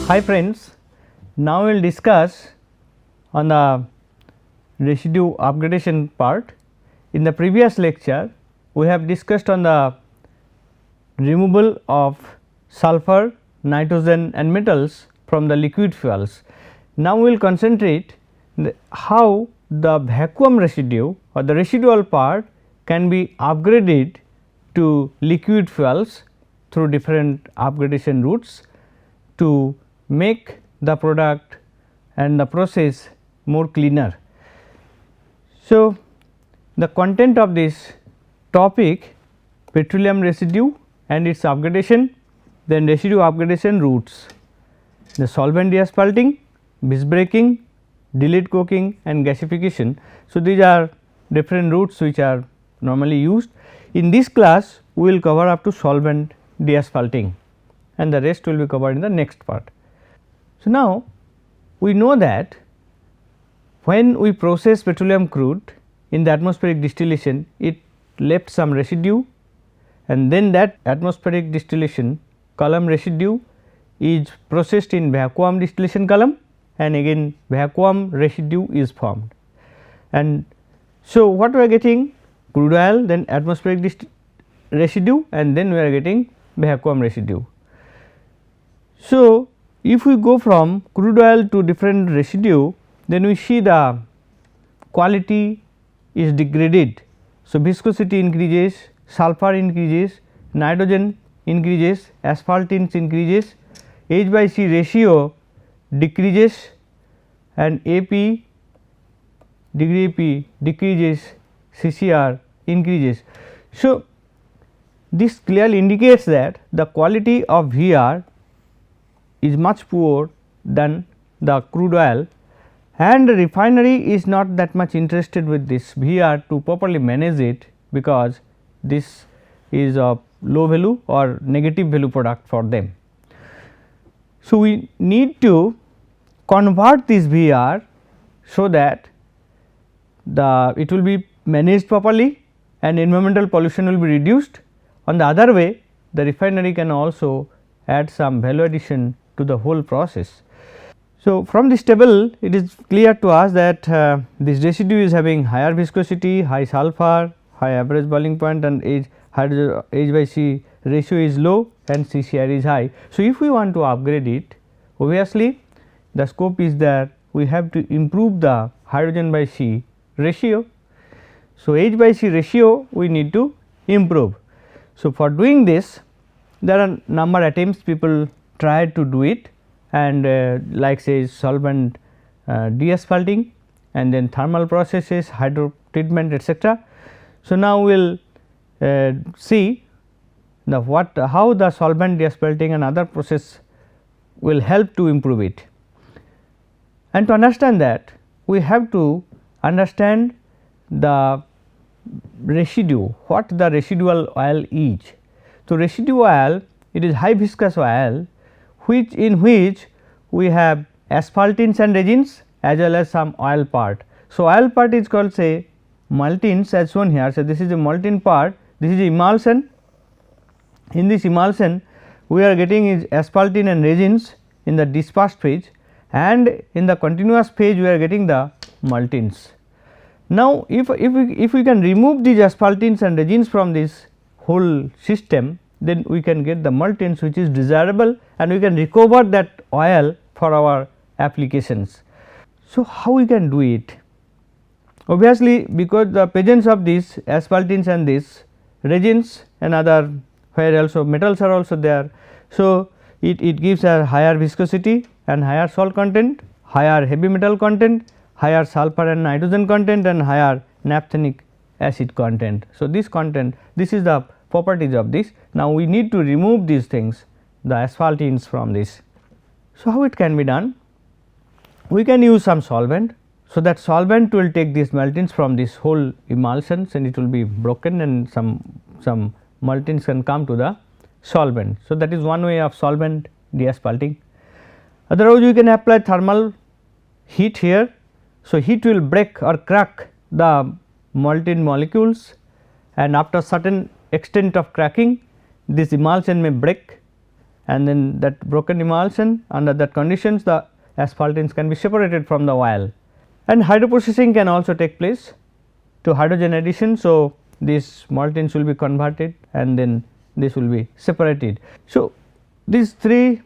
Hi friends, now we will discuss on the residue upgradation part. In the previous lecture, we have discussed on the removal of sulfur, nitrogen and metals from the liquid fuels. Now, we will concentrate how the vacuum residue or the residual part can be upgraded to liquid fuels through different upgradation routes to make the product and the process more cleaner. So, the content of this topic, petroleum residue and its upgradation, then residue upgradation routes, the solvent deasphalting, Visbreaking, delayed coking and gasification. So, these are different routes which are normally used. In this class, we will cover up to solvent deasphalting and the rest will be covered in the next part. So, now we know that when we process petroleum crude in the atmospheric distillation, it left some residue and then that atmospheric distillation column residue is processed in vacuum distillation column and again vacuum residue is formed. And so, what we are getting crude oil, then atmospheric residue and then we are getting vacuum residue. So, if we go from crude oil to different residue, then we see the quality is degraded. So, viscosity increases, sulfur increases, nitrogen increases, asphaltenes increases, H by C ratio decreases and AP degree AP decreases, CCR increases. So, this clearly indicates that the quality of VR is much poor than the crude oil and the refinery is not that much interested with this VR to properly manage it, because this is a low value or negative value product for them. So, we need to convert this VR so that it will be managed properly and environmental pollution will be reduced. On the other way, the refinery can also add some value addition to the whole process. So, from this table it is clear to us that this residue is having higher viscosity, high sulfur, high average boiling point and H by C ratio is low and CCR is high. So, if we want to upgrade it, obviously the scope is there, we have to improve the hydrogen by C ratio. So, H by C ratio we need to improve. So, for doing this there are number attempts people try to do it, and like say solvent deasphalting and then thermal processes, hydro treatment etc. So, now we will see the how the solvent deasphalting and other process will help to improve it. And to understand that, we have to understand the residue, what the residual oil is. So, residue oil, it is high viscous oil in which we have asphaltenes and resins as well as some oil part. So, oil part is called say maltins as shown here. So, this is a maltin part, this is emulsion. In this emulsion we are getting is asphaltene and resins in the dispersed phase, and in the continuous phase we are getting the maltins. Now, if we can remove these asphaltenes and resins from this whole system, then we can get the maltins which is desirable and we can recover that oil for our applications. So, how we can do it? Obviously, because the presence of these asphaltenes and these resins and other where also metals are also there. So, it gives a higher viscosity and higher salt content, higher heavy metal content, higher sulfur and nitrogen content and higher naphthenic acid content. So, this content, this is the properties of this. Now, we need to remove these things, the asphaltenes from this. So, how it can be done? We can use some solvent. So, that solvent will take these maltins from this whole emulsions and it will be broken and some maltins can come to the solvent. So, that is one way of solvent deasphalting. Otherwise, you can apply thermal heat here. So, heat will break or crack the molten molecules, and after certain extent of cracking this emulsion may break and then that broken emulsion, under that conditions the asphaltenes can be separated from the oil, and hydroprocessing can also take place to hydrogen addition. So, these maltings will be converted and then this will be separated. So, these three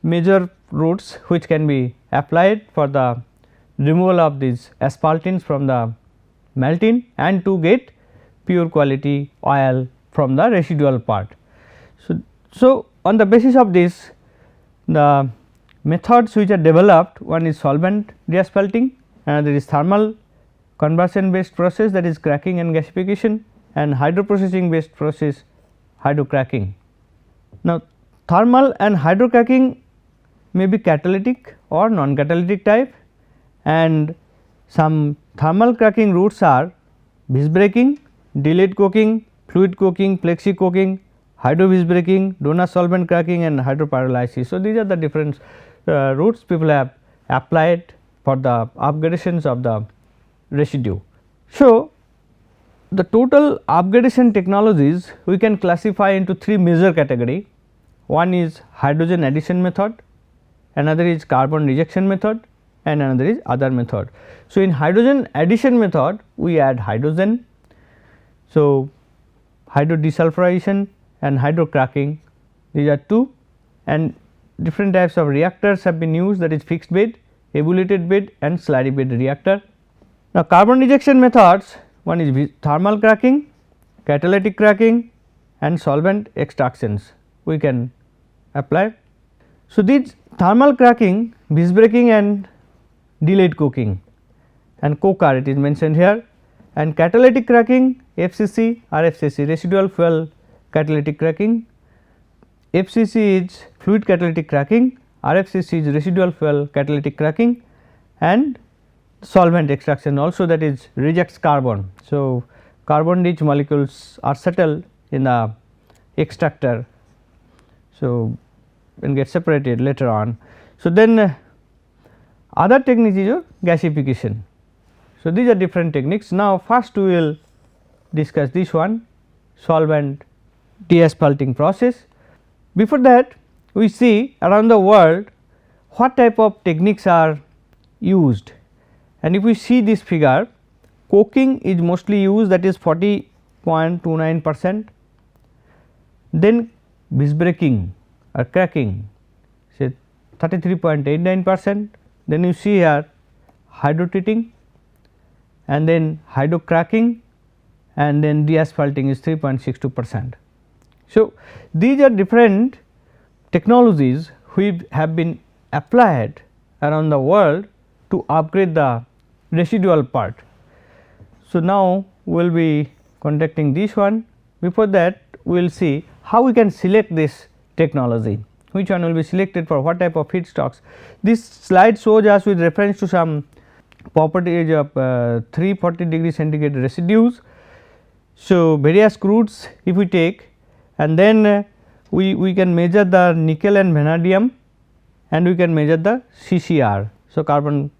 major routes which can be applied for the removal of these asphaltenes from the malting and to get pure quality oil from the residual part. So, on the basis of this, the methods which are developed, one is solvent deasphalting, another is thermal conversion based process, that is cracking and gasification, and hydroprocessing based process, hydrocracking. Now, thermal and hydrocracking may be catalytic or non catalytic type, and some thermal cracking routes are Visbreaking, delayed coking, fluid coking, plexi coking, hydro Visbreaking, donor solvent cracking, and hydropyrolysis. So, these are the different routes people have applied for the upgradations of the residue. So, the total upgradation technologies we can classify into three major category. One is hydrogen addition method, another is carbon rejection method, and another is other method. So, in hydrogen addition method we add hydrogen. So, hydro desulfurization and hydrocracking, these are two, and different types of reactors have been used, that is fixed bed, ebullated bed and slurry bed reactor. Now, carbon rejection methods, one is thermal cracking, catalytic cracking and solvent extractions we can apply. So, these thermal cracking, Visbreaking and delayed coking and coker it is mentioned here, and catalytic cracking, FCC, RFCC, residual fuel catalytic cracking, FCC is fluid catalytic cracking, RFCC is residual fuel catalytic cracking, and solvent extraction also, that is rejects carbon. So, carbon rich molecules are settled in the extractor, so and get separated later on. So, then other technique is your gasification. So, these are different techniques. Now, first we will discuss this one, solvent deasphalting process. Before that, we see around the world what type of techniques are used, and if we see this figure, coking is mostly used, that is 40.29%, then Visbreaking or cracking say 33.89%, then you see here hydrotreating and then hydrocracking and then deasphalting is 3.62%. So, these are different technologies which have been applied around the world to upgrade the residual part. So, now we will be conducting this one. Before that, we will see how we can select this technology, which one will be selected for what type of feedstocks. This slide shows us with reference to some properties of 340 degree centigrade residues. So, various crudes if we take, and then we can measure the nickel and vanadium and we can measure the CCR. So, carbon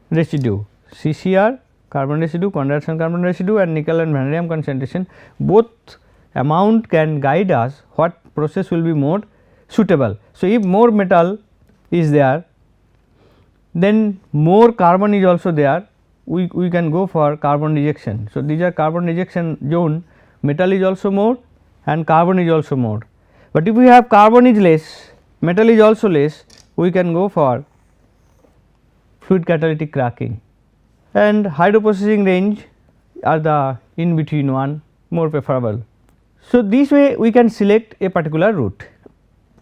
residue, CCR, carbon residue, condensation carbon residue and nickel and vanadium concentration, both amount can guide us what process will be more suitable. So, if more metal is there, then more carbon is also there, we can go for carbon rejection. So, these are carbon rejection zone, metal is also more and carbon is also more, but if we have carbon is less, metal is also less, we can go for fluid catalytic cracking, and hydroprocessing range are the in between one, more preferable. So, this way we can select a particular route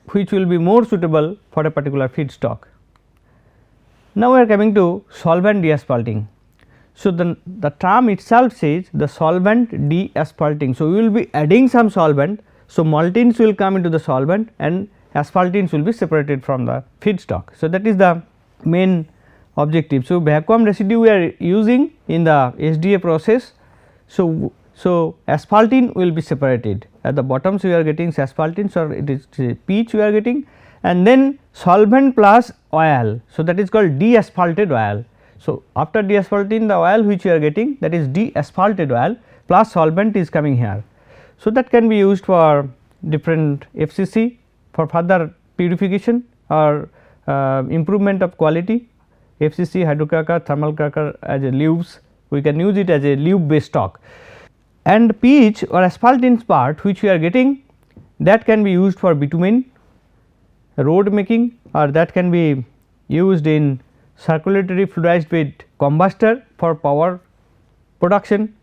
which will be more suitable for a particular feedstock. Now, we are coming to solvent deasphalting. So, the term itself says the solvent deasphalting. So, we will be adding some solvent. So, maltings will come into the solvent and asphaltenes will be separated from the feedstock. So, that is the main objective. So, vacuum residue we are using in the SDA process. So, asphaltene will be separated, at the bottoms we are getting asphaltenes or it is pitch we are getting, and then solvent plus oil. So, that is called deasphalted oil. So, after deasphalting the oil which we are getting, that is deasphalted oil plus solvent is coming here. So, that can be used for different FCC for further purification or improvement of quality. FCC, hydrocracker, thermal cracker as a lubes, we can use it as a lube based stock. And pitch or asphaltene part which we are getting, that can be used for bitumen road making, or that can be used in circulatory fluidized bed combustor for power production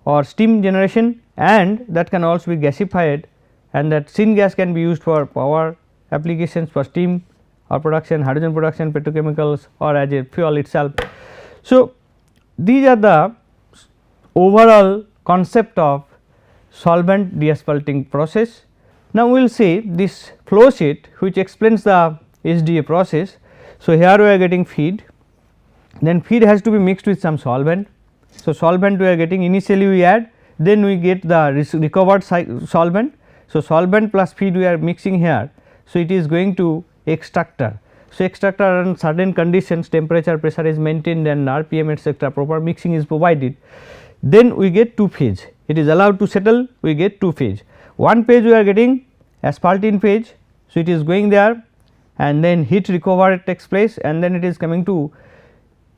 or steam generation, and that can also be gasified, and that syngas can be used for power applications for steam or production, hydrogen production, petrochemicals, or as a fuel itself. So, these are the overall concept of solvent deasphalting process. Now, we will see this flow sheet which explains the SDA process. So, here we are getting feed, then feed has to be mixed with some solvent. So, solvent we are getting, initially we add, then we get the recovered solvent. So, solvent plus feed we are mixing here. So, it is going to extractor. So, extractor on certain conditions, temperature, pressure is maintained and RPM etc., proper mixing is provided. Then we get 2 phase, it is allowed to settle, we get 2 phase. One phase we are getting asphaltene phase. So, it is going there and then heat recovery takes place, and then it is coming to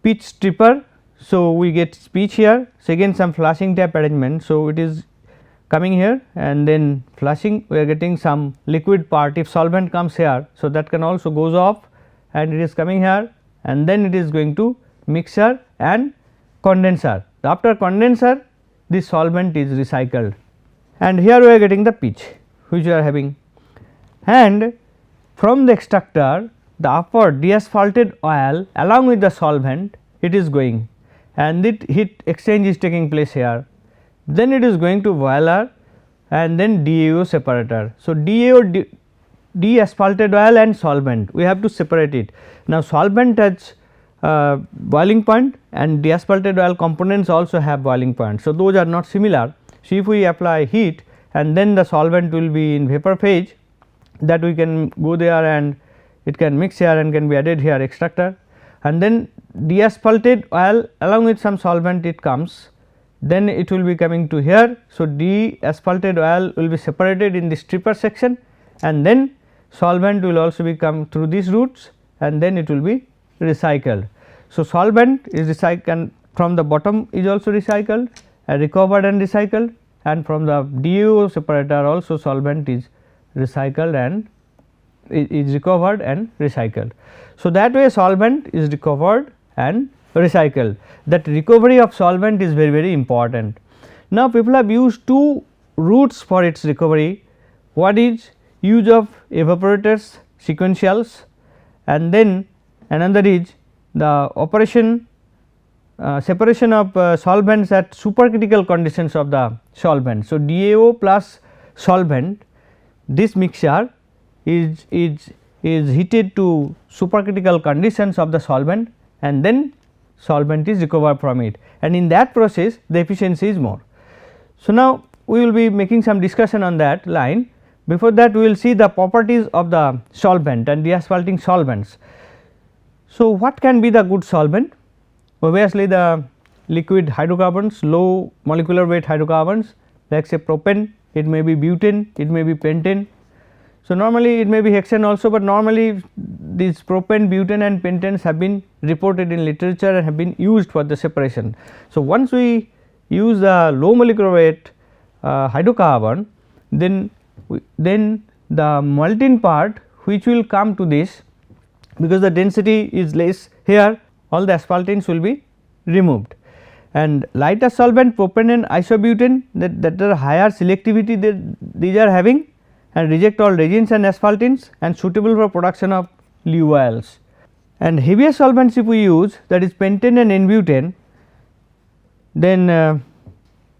pitch stripper. So, we get pitch here. So, again some flushing tap arrangement. So, it is coming here and then flushing, we are getting some liquid part. If solvent comes here, so that can also goes off and it is coming here, and then it is going to mixer and condenser. After condenser, this solvent is recycled, and here we are getting the pitch which we are having, and from the extractor the upward deasphalted oil along with the solvent it is going, and it heat exchange is taking place here. Then it is going to boiler and then DAO separator. So, DAO deasphalted oil and solvent, we have to separate it. Now, solvent has boiling point and deasphalted oil components also have boiling point. So, those are not similar. So, if we apply heat and then the solvent will be in vapor phase, that we can go there and it can mix here and can be added here extractor, and then deasphalted oil along with some solvent it comes, then it will be coming to here. So, deasphalted oil will be separated in the stripper section, and then solvent will also be come through these routes and then it will be recycled. So, solvent is recycled from the bottom is also recycled and recovered and recycled, and from the DAO separator also solvent is recycled and is recovered and recycled. So, that way solvent is recovered and recycled. That recovery of solvent is very very important. Now, people have used 2 routes for its recovery. What is use of evaporators sequentials, and then another is the operation separation of solvents at supercritical conditions of the solvent. So, DAO plus solvent, this mixture is heated to supercritical conditions of the solvent, and then solvent is recovered from it, and in that process the efficiency is more. So, now we will be making some discussion on that line. Before that, we will see the properties of the solvent and deasphalting solvents. So, what can be the good solvent? Obviously, the liquid hydrocarbons, low molecular weight hydrocarbons like say propane, it may be butane, it may be pentane. So, normally it may be hexane also, but normally these propane, butane and pentanes have been reported in literature and have been used for the separation. So, once we use the low molecular weight hydrocarbon, then the molten part which will come to this, because the density is less here, all the asphaltenes will be removed, and lighter solvent propane and isobutane that are higher selectivity that these are having and reject all resins and asphaltenes and suitable for production of lube oils. And heavier solvents if we use, that is pentane and N-butane, then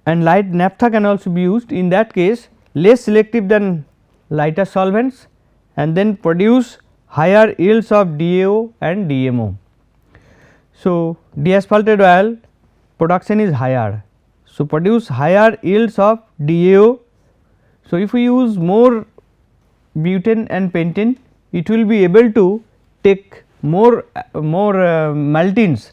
and light naphtha can also be used. In that case, less selective than lighter solvents and then produce higher yields of DAO and DMO. So, deasphalted oil production is higher. So, produce higher yields of DAO. So, if we use more butane and pentane, it will be able to take more maltings,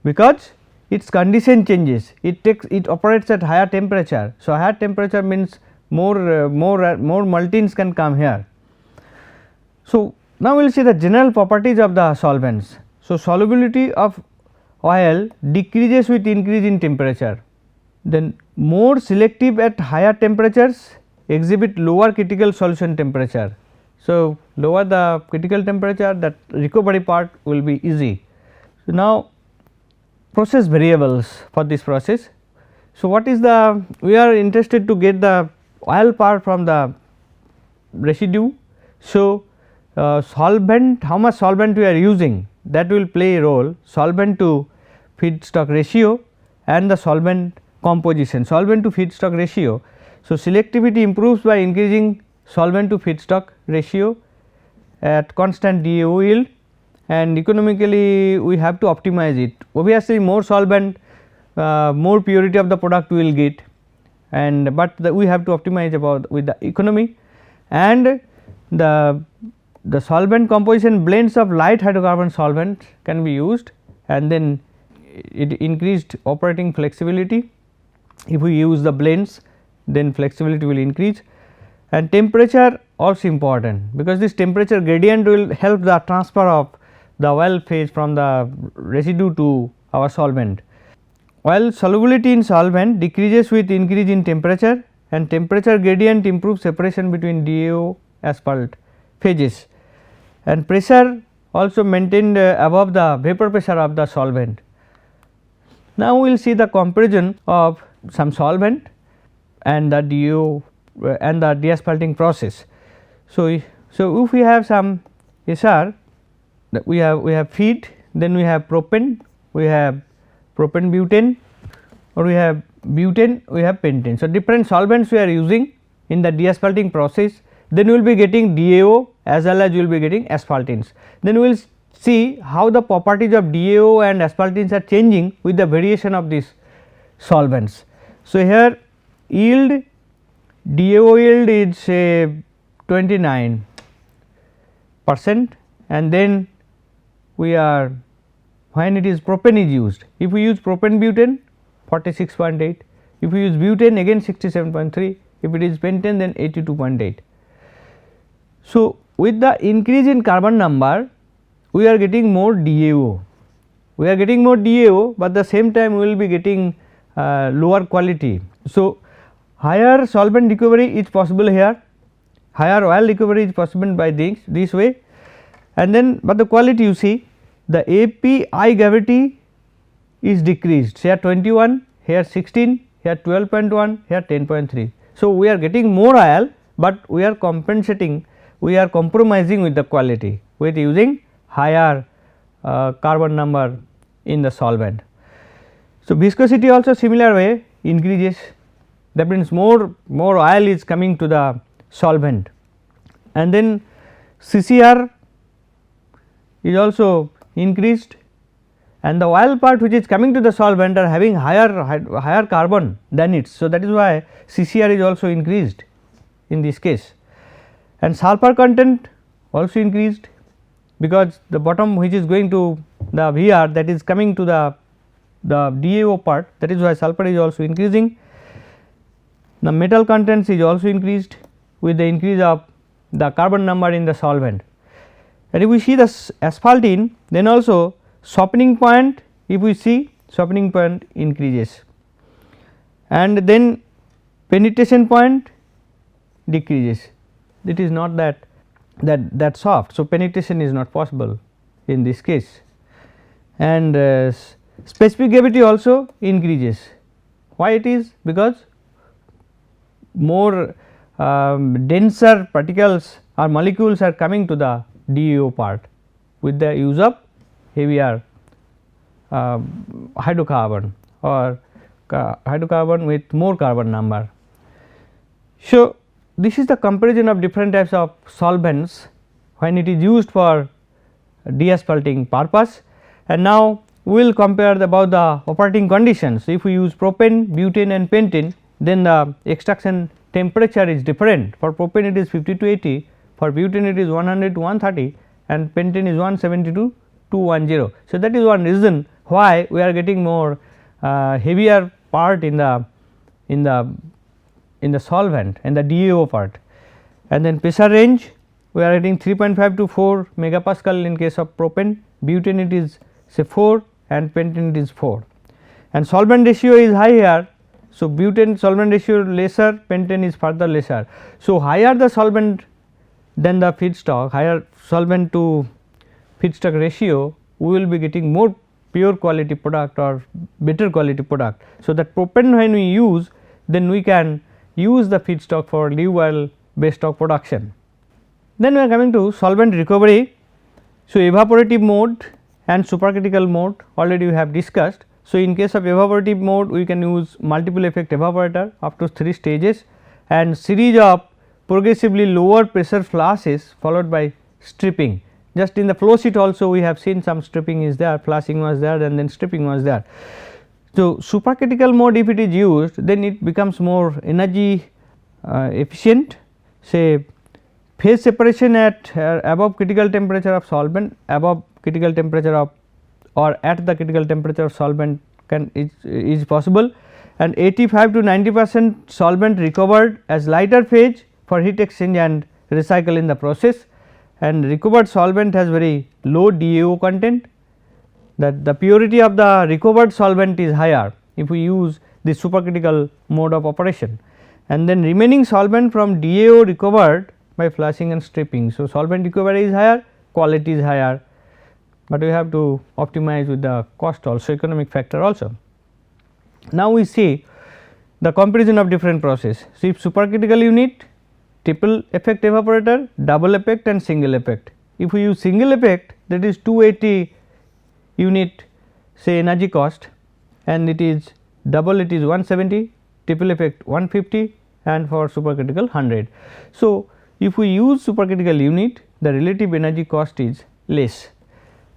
because its condition changes, it operates at higher temperature. So, higher temperature means more maltings can come here. So, now we will see the general properties of the solvents. So, solubility of oil decreases with increase in temperature, then more selective at higher temperatures exhibit lower critical solution temperature. So, lower the critical temperature, that recovery part will be easy. So, now process variables for this process. So, what is the, we are interested to get the oil part from the residue. So, solvent, how much solvent we are using, that will play a role, solvent to feedstock ratio and the solvent composition, solvent to feedstock ratio. So, selectivity improves by increasing solvent to feedstock ratio at constant DAO yield, and economically we have to optimize it. Obviously, more solvent, more purity of the product we will get, and but we have to optimize about with the economy, and the solvent composition, blends of light hydrocarbon solvent can be used, and then it increased operating flexibility. If we use the blends, then flexibility will increase, and temperature also important, because this temperature gradient will help the transfer of the oil phase from the residue to our solvent. Oil solubility in solvent decreases with increase in temperature, and temperature gradient improves separation between DAO asphalt phases, and pressure also maintained above the vapor pressure of the solvent. Now, we will see the comparison of some solvent and the DAO and the deasphalting process. So, if we have some SR, we have feed, then we have propane, we have propane butane, or we have butane, we have pentane. So, different solvents we are using in the deasphalting process, then we will be getting DAO as well as you will be getting asphaltenes. Then we will see how the properties of DAO and asphaltenes are changing with the variation of these solvents. So, here yield, DAO yield is say 29%, and then we are, when it is propane is used, if we use propane butane 46.8, if we use butane again 67.3, if it is pentane then 82.8. So, with the increase in carbon number, we are getting more DAO, we are getting more DAO, but the same time we will be getting lower quality. So, higher solvent recovery is possible here, higher oil recovery is possible by this way, and then but the quality you see, the API gravity is decreased, here 21, here 16, here 12.1, here 10.3. So, we are getting more oil, but we are compensating, we are compromising with the quality with using higher carbon number in the solvent. So, viscosity also similar way increases, that means more oil is coming to the solvent, and then CCR is also increased, and the oil part which is coming to the solvent are having higher carbon than it. So, that is why CCR is also increased in this case, and sulfur content also increased, because the bottom which is going to the VR, that is coming to the DAO part, that is why sulfur is also increasing. The metal contents is also increased with the increase of the carbon number in the solvent. And if we see the asphaltene, then also softening point, if we see softening point increases, and then penetration point decreases, it is not that soft. So, penetration is not possible in this case, and specific gravity also increases. Why it is? Because more denser particles or molecules are coming to the DAO part with the use of heavier hydrocarbon or hydrocarbon with more carbon number. So, this is the comparison of different types of solvents when it is used for deasphalting purpose, and now we will compare about the operating conditions. If we use propane, butane and pentane, then the extraction temperature is different. For propane it is 50 to 80, for butane it is 100 to 130, and pentane is 170 to 210. So, that is one reason why we are getting more heavier part in the solvent and the DAO part. And then pressure range, we are getting 3.5 to 4 megapascal in case of propane, butane it is say 4 and pentane it is 4, and solvent ratio is high here. So, butane solvent ratio lesser, pentane is further lesser. So, higher the solvent than the feedstock, higher solvent to feedstock ratio, we will be getting more pure quality product or better quality product. So, that propane when we use, then we can use the feedstock for lube oil based stock production. Then we are coming to solvent recovery. So, evaporative mode and supercritical mode already we have discussed. So, in case of evaporative mode we can use multiple effect evaporator up to 3 stages and series of progressively lower pressure flashes followed by stripping. Just in the flow sheet also we have seen some stripping is there, flashing was there and then stripping was there. So, supercritical mode if it is used, then it becomes more energy efficient, say phase separation at above critical temperature of solvent, above critical temperature of or at the critical temperature of solvent is possible, and 85 to 90% solvent recovered as lighter phase for heat exchange and recycle in the process, and recovered solvent has very low DAO content, that the purity of the recovered solvent is higher if we use the supercritical mode of operation, and then remaining solvent from DAO recovered by flushing and stripping. So, solvent recovery is higher, quality is higher, but we have to optimize with the cost also, economic factor also. Now, we see the comparison of different process. So, if supercritical unit, triple effect evaporator, double effect and single effect. If we use single effect, that is 280 unit say energy cost, and it is double it is 170, triple effect 150 and for supercritical 100. So, if we use supercritical unit, the relative energy cost is less,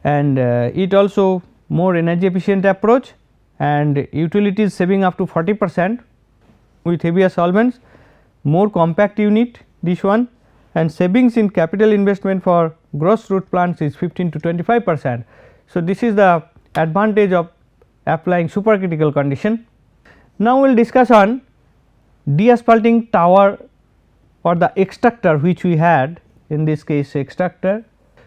and it also more energy efficient approach and utilities saving up to 40% with heavier solvents, more compact unit this one, and savings in capital investment for gross root plants is 15 to 25%. So, this is the advantage of applying supercritical condition. Now, we will discuss on deasphalting tower or the extractor which we had, in this case extractor.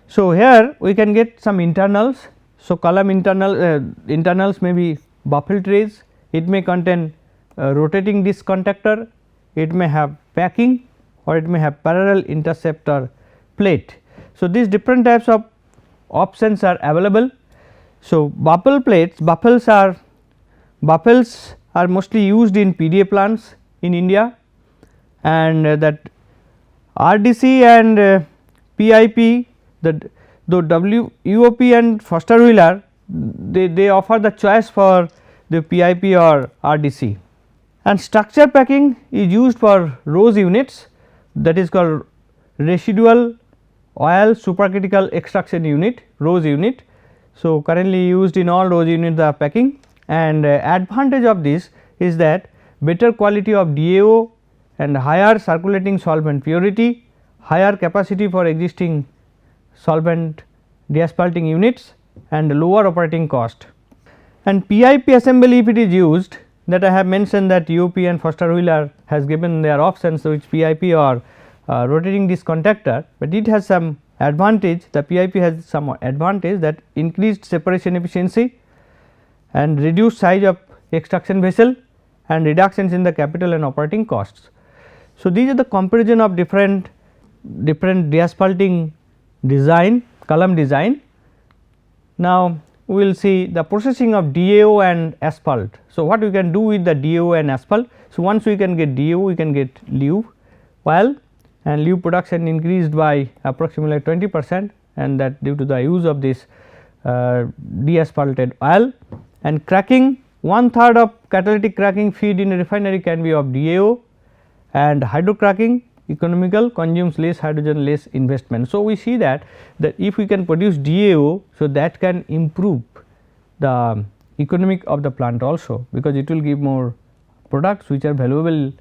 So, here we can get some internals. So, column internals may be buffle trays, it may contain rotating disc contactor, it may have packing or it may have parallel interceptor plate. So, these different types of options are available. So, buffle plates, buffles are mostly used in PDA plants in India, and that RDC and PIP, the UOP and Foster Wheeler, they offer the choice for the PIP or RDC. And structure packing is used for ROSE units, that is called residual oil supercritical extraction unit, ROSE unit. So, currently used in all ROSE unit the packing, and advantage of this is that better quality of DAO and higher circulating solvent purity, higher capacity for existing solvent deasphalting units and lower operating cost. And PIP assembly if it is used, that I have mentioned that UOP and Foster Wheeler has given their options which PIP or rotating disc contactor, but it has some advantage, the PIP has some advantage, that increased separation efficiency and reduced size of extraction vessel and reductions in the capital and operating costs. So, these are the comparison of different deasphalting design, column design. Now, we will see the processing of DAO and asphalt. So, what we can do with the DAO and asphalt? So, once we can get DAO, we can get lube oil, and lube production increased by approximately 20%, and that due to the use of this deasphalted oil. And cracking, 1/3 of catalytic cracking feed in a refinery can be of DAO, and hydrocracking economical, consumes less hydrogen, less investment. So, we see that if we can produce DAO, so that can improve the economic of the plant also, because it will give more products which are valuable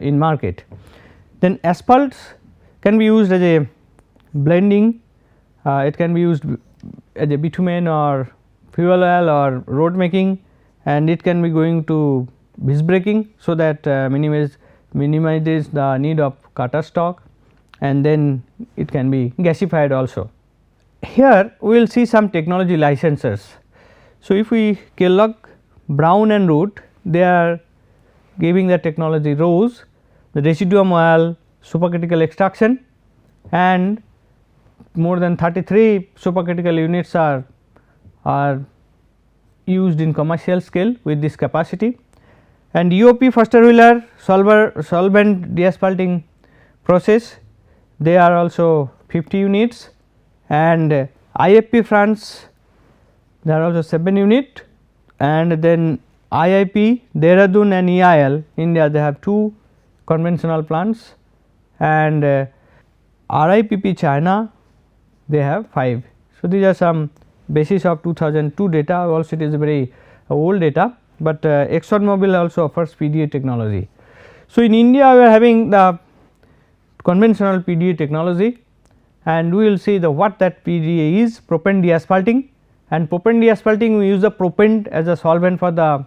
in market. Then asphalts can be used as a blending, it can be used as a bitumen or fuel oil or road making, and it can be going to Visbreaking, so that minimizes the need of cutter stock, and then it can be gasified also. Here we will see some technology licensors. So, if we Kellogg, Brown and Root, they are giving the technology ROSE, the residuum oil supercritical extraction, and more than 33 supercritical units are used in commercial scale with this capacity. And UOP Foster-Wheeler solvent deasphalting process, they are also 50 units, and IFP France, there are also 7 unit, and then IIP Dehradun and EIL India, they have 2 conventional plants, and RIPP China, they have 5. So, these are some basis of 2002 data, also it is very old data, but ExxonMobil also offers PDA technology. So, in India we are having the conventional PDA technology, and we will see the what that PDA is, propane deasphalting, and propane deasphalting we use the propane as a solvent for the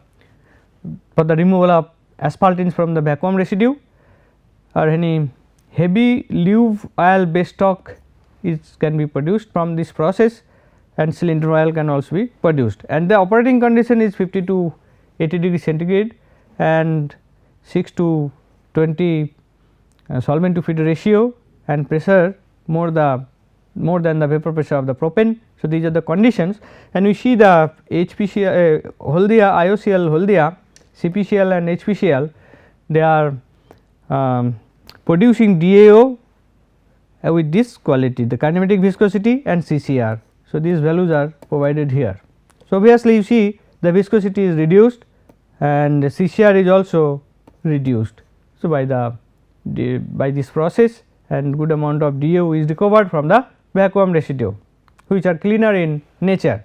removal of asphaltins from the vacuum residue, or any heavy lube oil base stock can be produced from this process, and cylinder oil can also be produced, and the operating condition is 50 to 80 degree centigrade and 6 to 20 solvent to feed ratio, and pressure more than the vapor pressure of the propane. So, these are the conditions, and we see the HPCL Haldia, IOCL Haldia, CPCL and HPCL, they are producing DAO with this quality, the kinematic viscosity and CCR. So, these values are provided here. So, obviously, you see the viscosity is reduced and the CCR is also reduced. So, by this process, and good amount of DAO is recovered from the vacuum residue, which are cleaner in nature.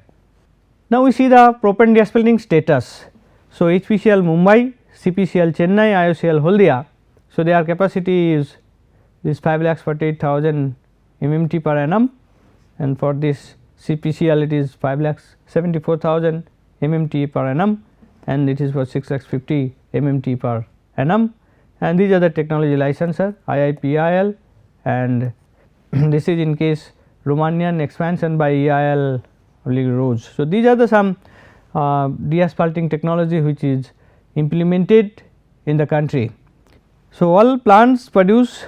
Now, we see the propane deasphalting status. So, HPCL Mumbai, CPCL Chennai, IOCL Haldia. So, their capacity is this 5,48,000 MMT per annum, and for this CPCL it is 5,74,000 MMT per annum, and it is for 6,50,000 MMT per annum, and these are the technology licensor IIPIL, and this is in case Romanian expansion by EIL ROSE. So, these are the some deasphalting technology which is implemented in the country. So, all plants produce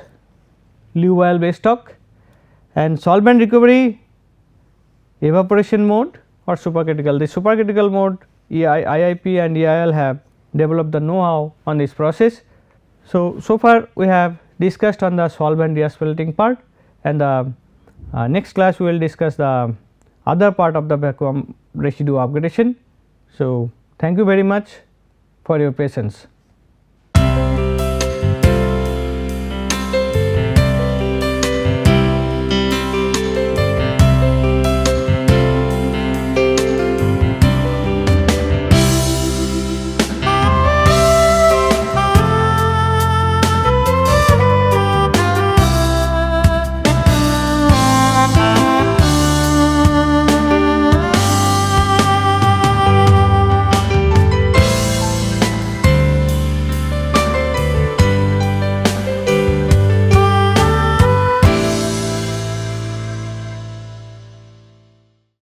lube oil base stock, and solvent recovery, evaporation mode or supercritical. The supercritical mode IIP and EIL have developed the know-how on this process. So far we have discussed on the solvent deasphalting part, and the next class we will discuss the other part of the vacuum residue upgradation. So, thank you very much for your patience.